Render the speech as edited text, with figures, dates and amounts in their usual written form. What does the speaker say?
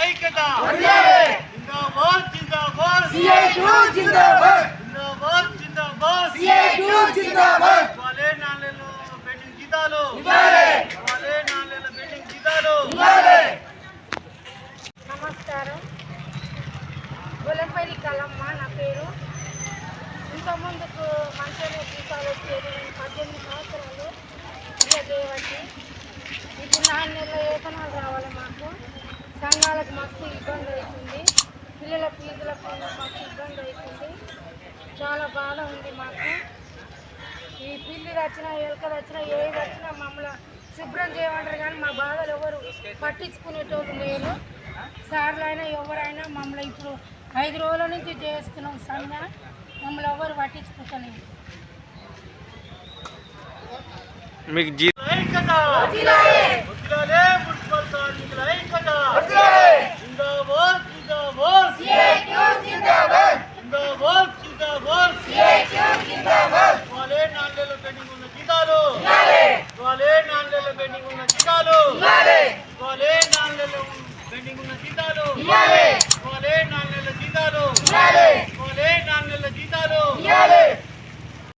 ఐక్యత జిందాబాద్ జిందాబాద్ సిఐటియు జిందాబాద్ జిందాబాద్ జిందాబాద్ సిఐటియు జిందాబాద్ ఇవ్వాలి 4 నెలల పెండింగ్ జీతాలు ఇవ్వాలి ఇవ్వాలి 4 నెలల పెండింగ్ జీతాలు ఇవ్వాలి. నమస్కారం. గొల్లపల్లి కలమ్మ నా పేరు. ఇంతకుముందుకు మంచిగానే జీతాలు వచ్చేది. నేను 18 సంవత్సరాలు ఇలా చేయబట్టి ఇప్పుడు 4 నెలల వేతనాలు రావాలి. మాకు సంఘాలకు మస్తు ఇబ్బంది అవుతుంది. పిల్లల ఫీజులకు మస్తు ఇబ్బంది అవుతుంది. చాలా బాధ ఉంది మాకు. ఈ పిల్లి వచ్చినా ఎలుకలు వచ్చినా ఏది వచ్చినా మమ్మల్ని శుభ్రం చేయమంటారు కానీ మా బాధలు ఎవరు పట్టించుకునేటోళ్ళు లేరు. సార్లు అయినా ఎవరైనా మమ్మల్ని ఇప్పుడు 5 రోజుల నుంచి చేస్తున్నాం సమ్మె. మమ్మల్ని ఎవరు పట్టించుకుంటలేదు. ఐక్యత